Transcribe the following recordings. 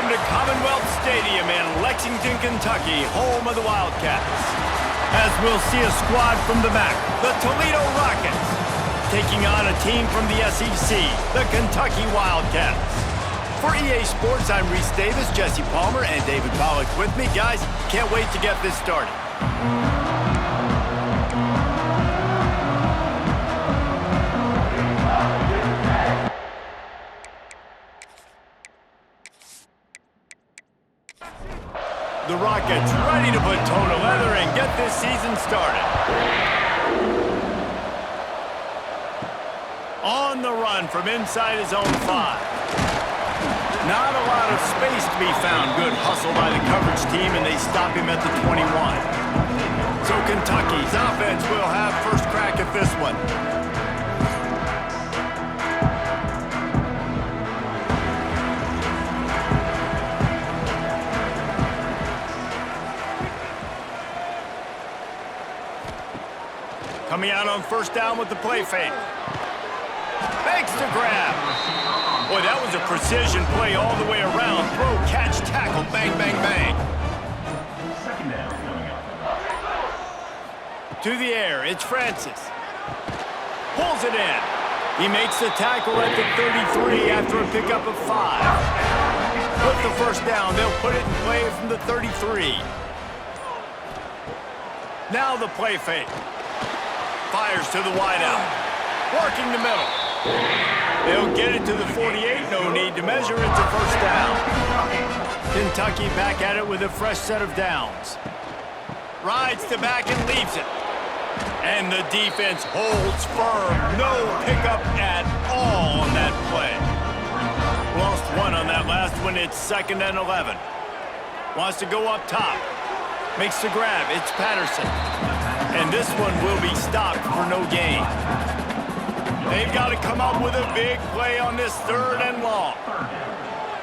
Welcome to Commonwealth Stadium in Lexington, Kentucky, home of the Wildcats. As we'll see a squad from the back, the Toledo Rockets, taking on a team from the SEC, the Kentucky Wildcats. For EA Sports, I'm Reese Davis, Jesse Palmer, and David Pollock with me. Guys, can't wait to get this started. The Rockets ready to put toe to leather and get this season started. On the run from inside his own 5. Not a lot of space to be found. Good hustle by the coverage team, and they stop him at the 21. So Kentucky's offense will have first crack at this one. Coming out on first down with the play fake. Fakes to grab. Boy, that was a precision play all the way around. Throw, catch, tackle, bang, bang, bang. Second down coming up. To the air, it's Francis. Pulls it in. He makes the tackle at the 33 after a pickup of 5. With the first down, they'll put it in play from the 33. Now the play fake. Fires to the wideout. Working the middle. They'll get it to the 48. No need to measure. It's a first down. Kentucky back at it with a fresh set of downs. Rides to back and leaves it. And the defense holds firm. No pickup at all on that play. Lost one on that last one. It's 2nd and 11. Wants to go up top. Makes the grab. It's Patterson. And this one will be stopped for no gain. They've got to come up with a big play on this 3rd and long.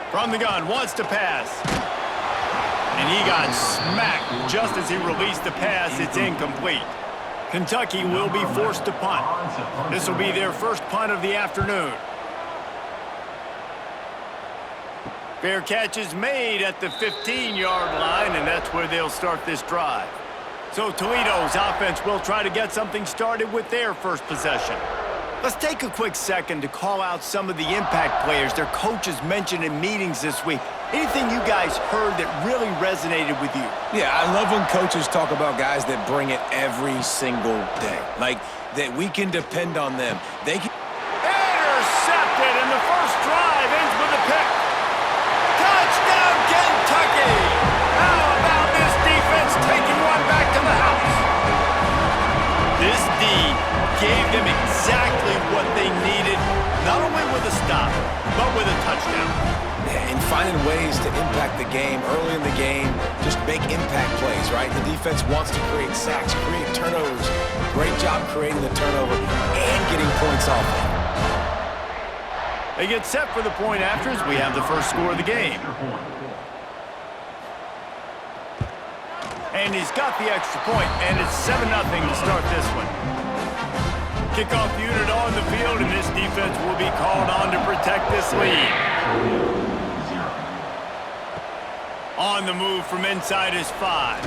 From the gun, wants to pass. And he got smacked just as he released the pass. It's incomplete. Kentucky will be forced to punt. This will be their first punt of the afternoon. Fair catch is made at the 15-yard line, and that's where they'll start this drive. So Toledo's offense will try to get something started with their first possession. Let's take a quick second to call out some of the impact players their coaches mentioned in meetings this week. Anything you guys heard that really resonated with you? Yeah, I love when coaches talk about guys that bring it every single day. Like, that we can depend on them. They can... Intercepted, and the first drive ends with a pick. Touchdown, Kentucky! How about this defense taking one back to the house? This D gave them exactly what they needed, not only with a stop, but with a touchdown. Yeah, and finding ways to impact the game early in the game, just make impact plays, right? The defense wants to create sacks, create turnovers. Great job creating the turnover and getting points off of it. They get set for the point after as we have the first score of the game. And he's got the extra point, and it's 7-0 to start this one. Kickoff unit on the field, and this defense will be called on to protect this lead. On the move from inside his 5.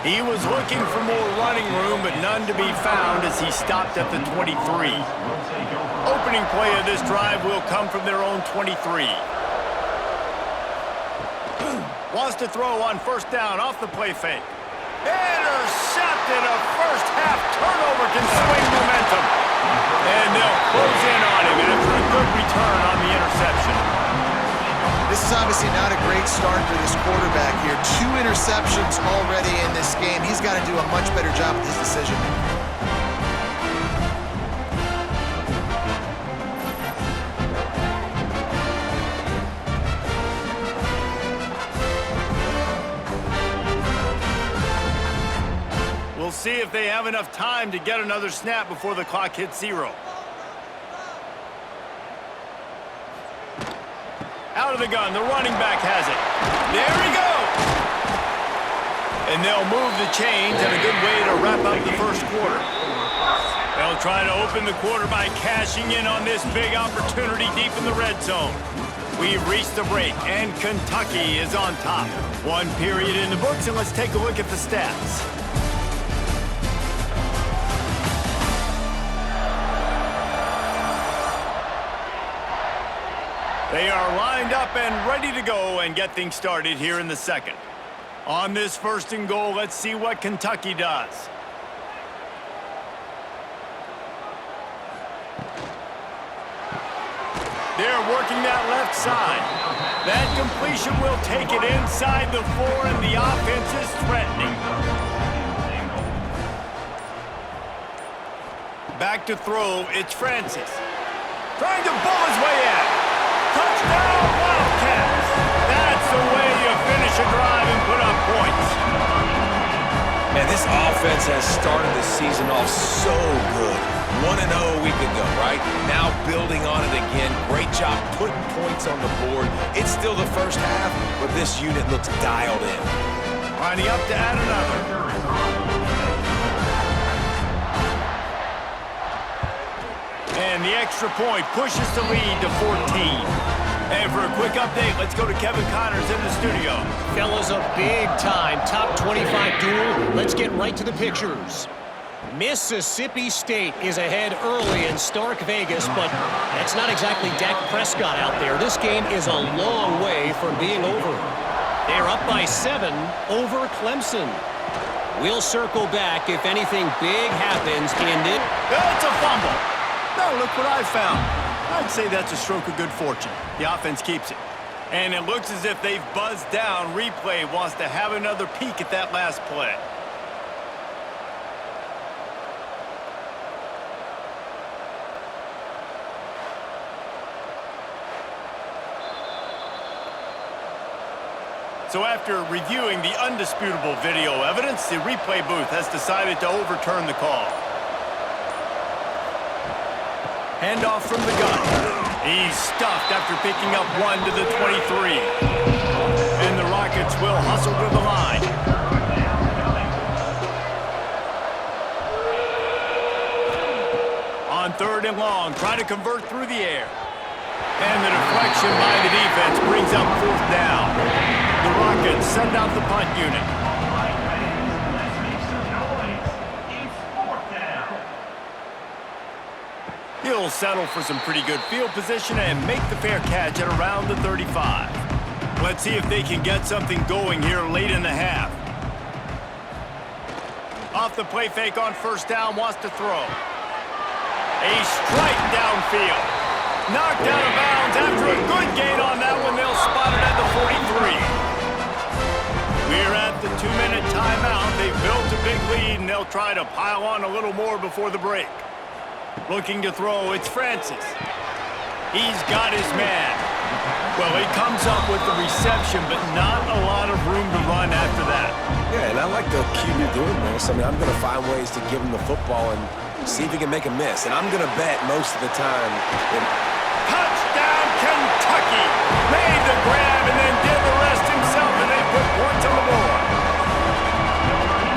He was looking for more running room, but none to be found as he stopped at the 23. Opening play of this drive will come from their own 23. Wants to throw on first down off the play fake. Intercepted. A first half turnover can swing momentum. And they'll close in on him after a good return on the interception. This is obviously not a great start for this quarterback here. 2 interceptions already in this game. He's got to do a much better job with his decision. We'll see if they have enough time to get another snap before the clock hits 0. Out of the gun, the running back has it. There he goes! And they'll move the chains, and a good way to wrap up the first quarter. They'll try to open the quarter by cashing in on this big opportunity deep in the red zone. We've reached the break, and Kentucky is on top. One period in the books, and let's take a look at the stats. They are lined up and ready to go and get things started here in the second. On this 1st and goal, let's see what Kentucky does. They're working that left side. That completion will take it inside the 4, and the offense is threatening. Back to throw, it's Francis. Trying to bull his way in. Touchdown, Wildcats! That's the way you finish a drive and put up points. Man, this offense has started the season off so good. 1-0 a week ago, right? Now building on it again. Great job putting points on the board. It's still the first half, but this unit looks dialed in. Lining up to add another. And the extra point pushes the lead to 14. And for a quick update, let's go to Kevin Connors in the studio. Fellas, a big-time top 25 duel. Let's get right to the pictures. Mississippi State is ahead early in Stark Vegas, but that's not exactly Dak Prescott out there. This game is a long way from being over. They're up by 7 over Clemson. We'll circle back if anything big happens in it. That's a fumble. Now look what I found. I'd say that's a stroke of good fortune. The offense keeps it. And it looks as if they've buzzed down. Replay wants to have another peek at that last play. So after reviewing the undisputable video evidence, the replay booth has decided to overturn the call. Handoff from the gun. He's stuffed after picking up 1 to the 23. And the Rockets will hustle to the line. On 3rd and long, trying to convert through the air. And the deflection by the defense brings up 4th down. The Rockets send out the punt unit. He'll settle for some pretty good field position and make the fair catch at around the 35. Let's see if they can get something going here late in the half. Off the play fake on 1st down, wants to throw. A strike downfield. Knocked out of bounds after a good gain on that one. They'll spot it at the 43. We're at the 2-minute timeout. They've built a big lead, and they'll try to pile on a little more before the break. Looking to throw, it's Francis. He's got his man. Well, he comes up with the reception, but not a lot of room to run after that. Yeah, and I like the QB doing this. I mean, I'm going to find ways to give him the football and see if he can make a miss. And I'm going to bet most of the time that... Touchdown, Kentucky! Made the grab and then did the rest himself, and they put points on the board.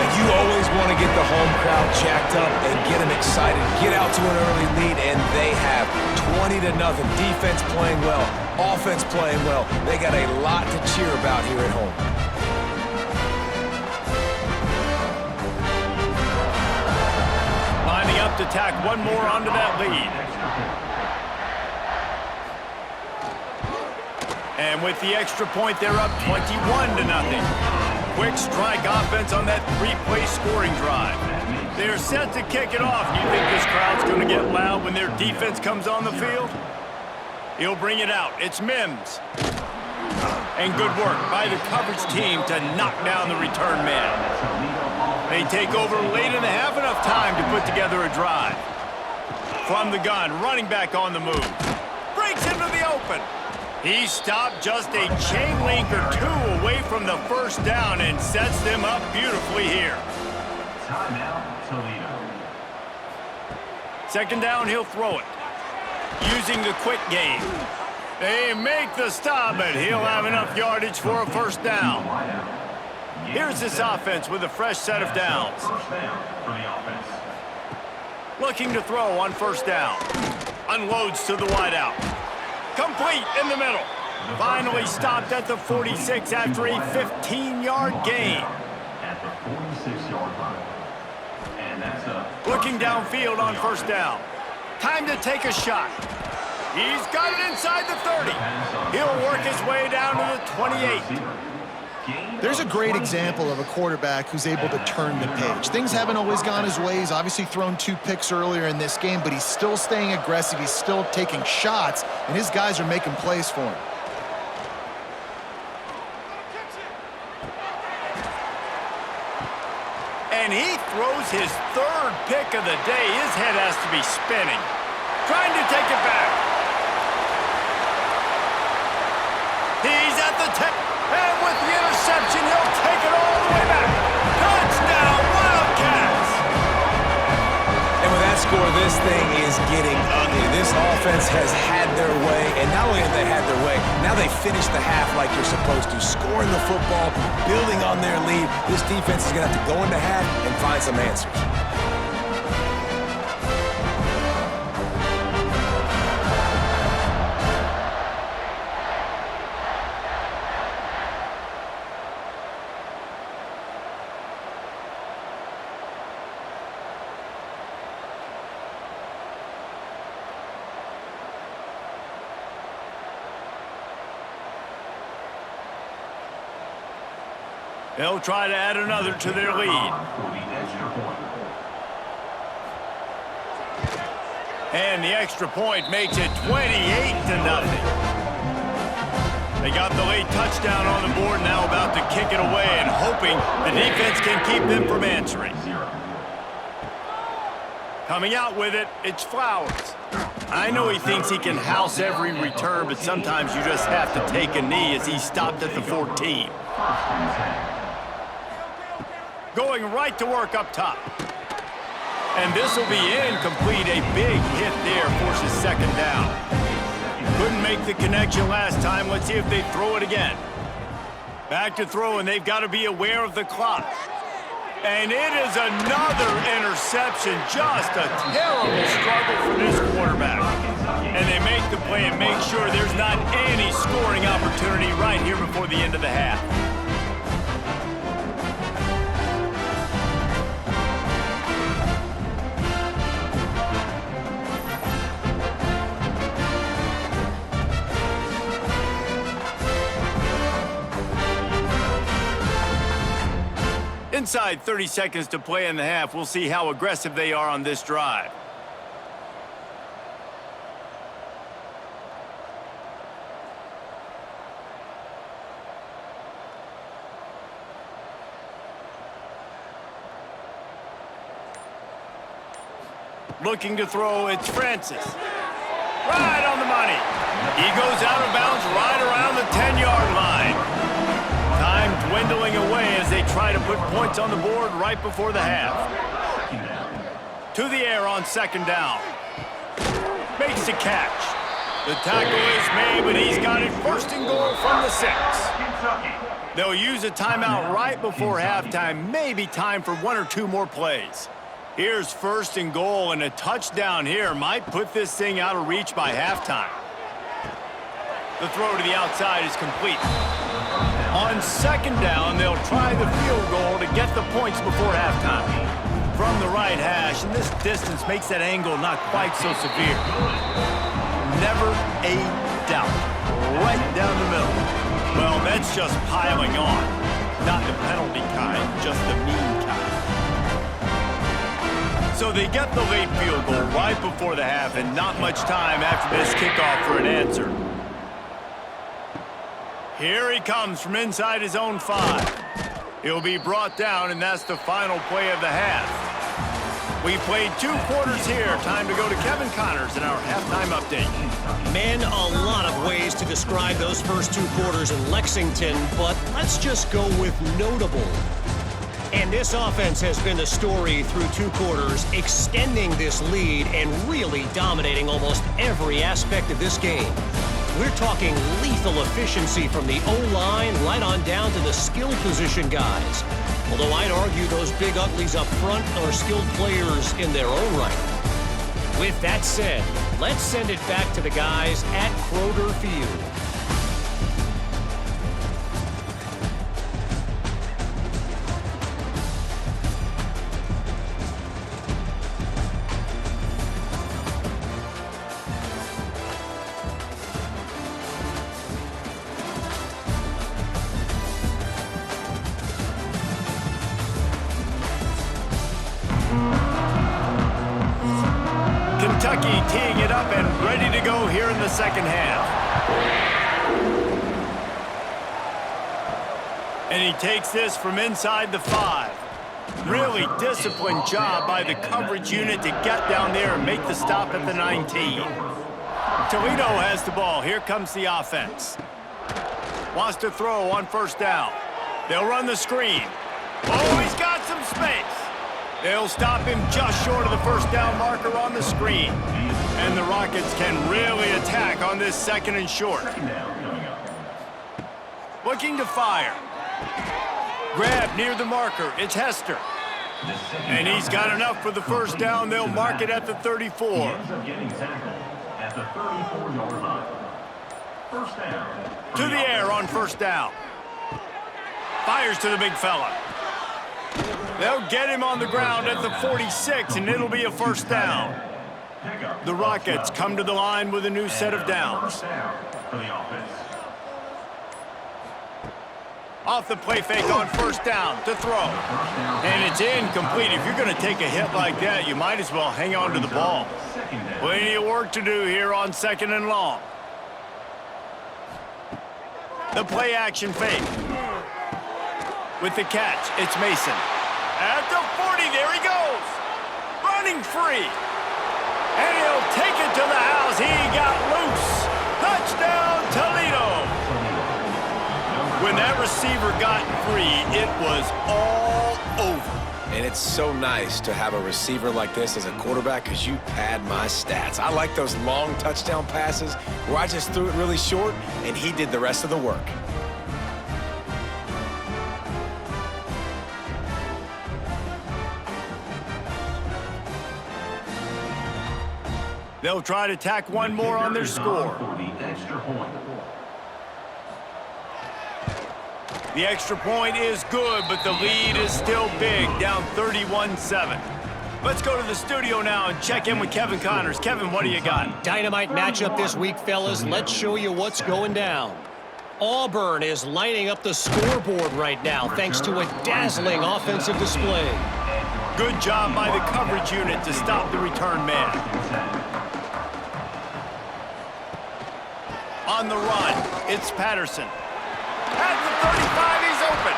And you always want to get the home crowd jacked up and get them excited. Get out to an early lead, and they have 20-0. Defense playing well, offense playing well. They got a lot to cheer about here at home. Lining up to tack one more onto that lead. And with the extra point, they're up 21-0. Quick strike offense on that 3-play scoring drive. They're set to kick it off. You think this crowd's going to get loud when their defense comes on the field? He'll bring it out. It's Mims. And good work by the coverage team to knock down the return man. They take over late in the half, enough time to put together a drive. From the gun, running back on the move. Breaks into the open. He stopped just a chain link or 2 away from the 1st down and sets them up beautifully here. Timeout, Toledo. 2nd down, he'll throw it. Using the quick game. They make the stop, but he'll have enough yardage for a 1st down. Here's this offense with a fresh set of downs. 1st down for the offense. Looking to throw on 1st down. Unloads to the wideout. Complete in the middle. Finally stopped at the 46 after a 15-yard gain. At the 46-yard line. And that's up. Looking downfield on first down. Time to take a shot. He's got it inside the 30. He'll work his way down to the 28. There's a great example of a quarterback who's able to turn the page. Things haven't always gone his way. He's obviously thrown 2 picks earlier in this game, but he's still staying aggressive. He's still taking shots, and his guys are making plays for him. And he throws his 3rd pick of the day. His head has to be spinning. Trying to take it back. He's at the 10. And with the interception, he'll take it all the way back. Touchdown, Wildcats! And with that score, this thing is getting ugly. This offense has had their way, and not only have they had their way, now they finish the half like you're supposed to, scoring the football, building on their lead. This defense is going to have to go into half and find some answers. They'll try to add another to their lead. And the extra point makes it 28-0. They got the late touchdown on the board, now about to kick it away and hoping the defense can keep them from answering. Coming out with it, it's Flowers. I know he thinks he can house every return, but sometimes you just have to take a knee as he stopped at the 14. Going right to work up top. And this will be incomplete. A big hit there forces 2nd down. Couldn't make the connection last time. Let's see if they throw it again. Back to throw, and they've got to be aware of the clock. And it is another interception. Just a terrible struggle for this quarterback. And they make the play and make sure there's not any scoring opportunity right here before the end of the half. Inside 30 seconds to play in the half. We'll see how aggressive they are on this drive. Looking to throw, it's Francis. Right on the money. He goes out of bounds right around the 10-yard line. Time dwindling away as they try to put points on the board right before the half. To the air on 2nd down. Makes the catch. The tackle is made, but he's got it 1st and goal from the 6. They'll use a timeout right before halftime. Maybe time for 1 or 2 more plays. Here's 1st and goal, and a touchdown here might put this thing out of reach by halftime. The throw to the outside is complete. On 2nd down, they'll try the field goal to get the points before halftime. From the right hash, and this distance makes that angle not quite so severe. Never a doubt. Right down the middle. Well, that's just piling on. Not the penalty kind, just the mean kind. So they get the late field goal right before the half, and not much time after this kickoff for an answer. Here he comes from inside his own 5. He'll be brought down, and that's the final play of the half. We played 2 quarters here. Time to go to Kevin Connors in our halftime update. Man, a lot of ways to describe those first 2 quarters in Lexington, but let's just go with notable. And this offense has been the story through 2 quarters, extending this lead and really dominating almost every aspect of this game. We're talking lethal efficiency from the O-line right on down to the skill position guys. Although I'd argue those big uglies up front are skilled players in their own right. With that said, let's send it back to the guys at Kroger Field. Kentucky teeing it up and ready to go here in the second half. And he takes this from inside the 5. Really disciplined job by the coverage unit to get down there and make the stop at the 19. Toledo has the ball. Here comes the offense. Wants to throw on first down. They'll run the screen. Oh, he's got some space. They'll stop him just short of the first down marker on the screen. And the Rockets can really attack on this second and short. Looking to fire. Grab near the marker. It's Hester. And he's got enough for the first down. They'll mark it at the 34. He ends up getting tackled at the 34-yard line. First down. To the air on first down. Fires to the big fella. They'll get him on the ground at the 46, and it'll be a first down. The Rockets come to the line with a new set of downs. For the offense. Off the play fake on first down to throw. And it's incomplete. If you're going to take a hit like that, you might as well hang on to the ball. Plenty of work to do here on second and long. The play action fake. With the catch, it's Mason. At the 40, there he goes. Running free. And he'll take it to the house. He got loose. Touchdown, Toledo. When that receiver got free, it was all over. And it's so nice to have a receiver like this as a quarterback because you pad my stats. I like those long touchdown passes where I just threw it really short and he did the rest of the work. They'll try to tack one more on their score. The extra point is good, but the lead is still big, down 31-7. Let's go to the studio now and check in with Kevin Connors. Kevin, what do you got? Dynamite matchup this week, fellas. Let's show you what's going down. Auburn is lining up the scoreboard right now thanks to a dazzling offensive display. Good job by the coverage unit to stop the return man. On the run, it's Patterson. At the 35, he's open.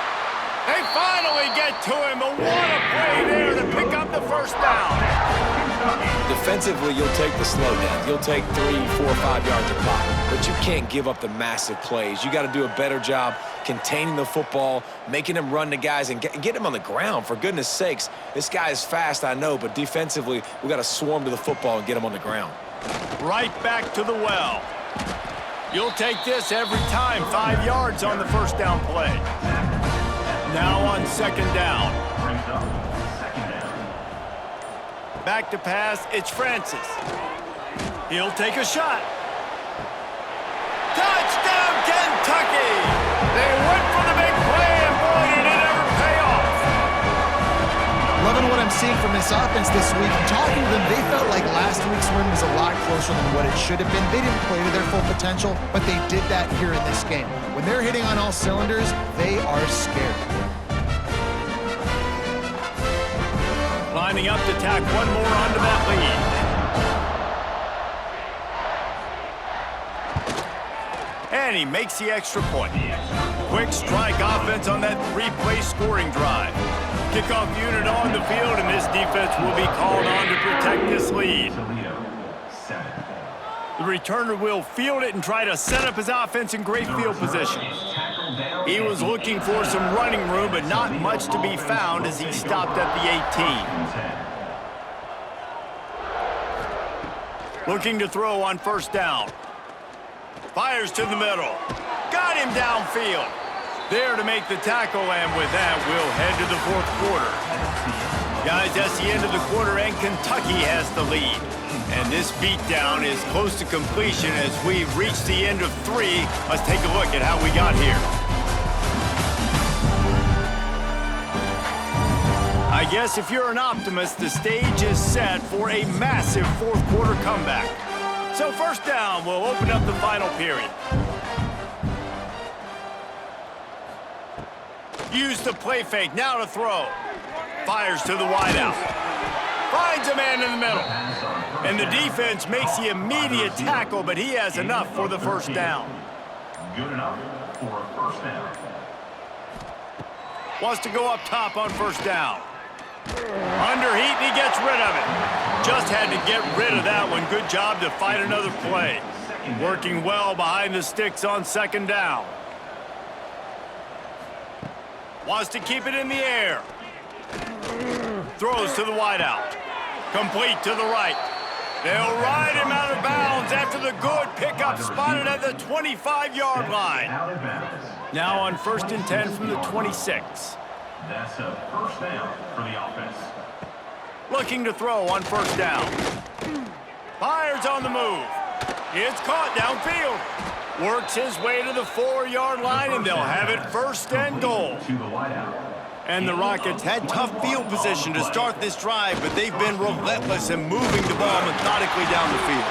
They finally get to him, but what a play there to pick up the first down. Defensively, you'll take the slowdown. You'll take 3, 4, 5 yards a pop, but you can't give up the massive plays. You got to do a better job containing the football, making them run the guys, and get him on the ground, for goodness sakes. This guy is fast, I know, but defensively, we got to swarm to the football and get him on the ground. Right back to the well. You'll take this every time. 5 yards on the first down play. Now on second down. Back to pass, it's Francis. He'll take a shot. Touchdown, Kentucky! They went for the big play, and boy, did it ever pay off. Loving what I'm seeing from this offense this week. Talking to them, they felt like last week's win was a lot closer than what it should have been. They didn't play to their full potential, but they did that here in this game. When they're hitting on all cylinders, they are scared. Lining up to tack one more onto that lead. And he makes the extra point. Quick strike offense on that 3-play scoring drive. Kickoff unit on the field, and this defense will be called on to protect this lead. The returner will field it and try to set up his offense in great field position. He was looking for some running room, but not much to be found as he stopped at the 18. Looking to throw on first down. Fires to the middle. Got him downfield. There to make the tackle, and with that, we'll head to the fourth quarter. Guys, that's the end of the quarter, and Kentucky has the lead. And this beatdown is close to completion as we've reached the end of 3. Let's take a look at how we got here. I guess if you're an optimist, the stage is set for a massive fourth quarter comeback. So first down, we'll open up the final period. Use the play fake, now to throw. Fires to the wideout. Finds a man in the middle. And the defense makes the immediate tackle, but he has enough for the first down. Good enough for a first down. Wants to go up top on first down. Under heat, and he gets rid of it. Just had to get rid of that one. Good job to fight another play. Working well behind the sticks on second down. Wants to keep it in the air. Throws to the wideout. Complete to the right. They'll ride him out of bounds after the good pickup spotted at the 25-yard line. Now on 1st and 10 from the 26. That's a first down for the offense. Looking to throw on first down. Fires on the move. It's caught downfield. Works his way to the 4-yard line, and they'll have it 1st and goal. To the wideout. And the Rockets had tough field position to start this drive, but they've been relentless in moving the ball methodically down the field.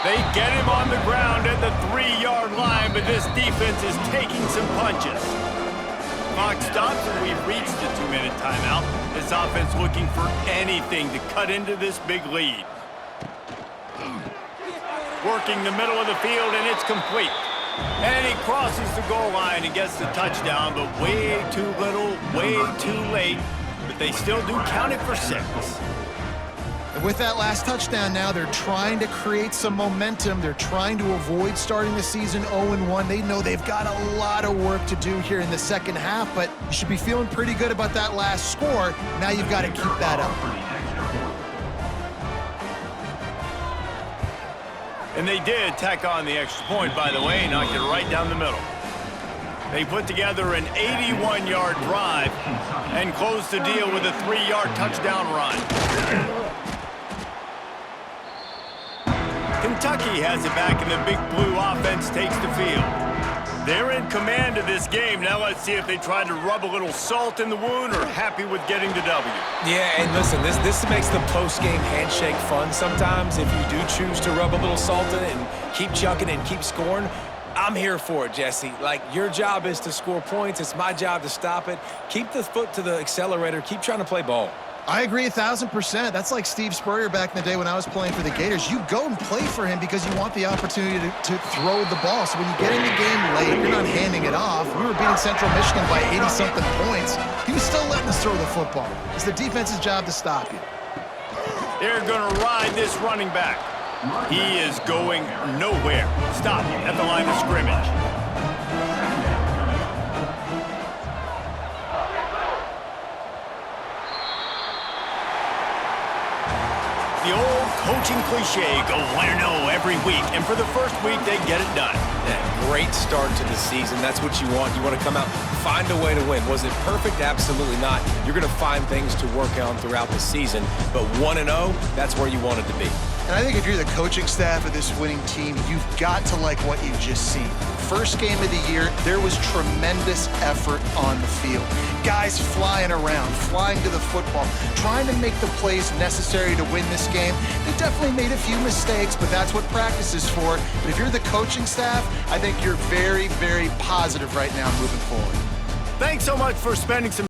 They get him on the ground at the 3-yard line, but this defense is taking some punches. Clock stops, and we've reached the 2-minute timeout. This offense looking for anything to cut into this big lead. Working the middle of the field, and it's complete. And he crosses the goal line and gets the touchdown, but way too little, way too late. But they still do count it for 6. And with that last touchdown now, they're trying to create some momentum. They're trying to avoid starting the season 0-1. They know they've got a lot of work to do here in the second half, but you should be feeling pretty good about that last score. Now you've got to keep that up. And they did tack on the extra point, by the way, knocked it right down the middle. They put together an 81-yard drive and closed the deal with a 3-yard touchdown run. Kentucky has it back, and the Big Blue offense takes the field. They're in command of this game. Now let's see if they try to rub a little salt in the wound or happy with getting the W. Yeah, and listen, this makes the post-game handshake fun sometimes. If you do choose to rub a little salt in it and keep chucking and keep scoring, I'm here for it, Jesse. Like, your job is to score points. It's my job to stop it. Keep the foot to the accelerator. Keep trying to play ball. I agree 1,000%. That's like Steve Spurrier back in the day when I was playing for the Gators. You go and play for him because you want the opportunity to throw the ball. So when you get in the game late, you're not handing it off. We were beating Central Michigan by 80-something points. He was still letting us throw the football. It's the defense's job to stop you. They're going to ride this running back. He is going nowhere. Stop at the line of scrimmage. The old coaching cliche, go 1-0 every week, and for the first week, they get it done. Yeah, great start to the season. That's what you want. You want to come out, find a way to win. Was it perfect? Absolutely not. You're going to find things to work on throughout the season, but 1-0, that's where you want it to be. And I think if you're the coaching staff of this winning team, you've got to like what you've just seen. First game of the year, there was tremendous effort on the field. Guys flying around, flying to the football, trying to make the plays necessary to win this game. They definitely made a few mistakes, but that's what practice is for. But if you're the coaching staff, I think you're very, very positive right now moving forward. Thanks so much for spending some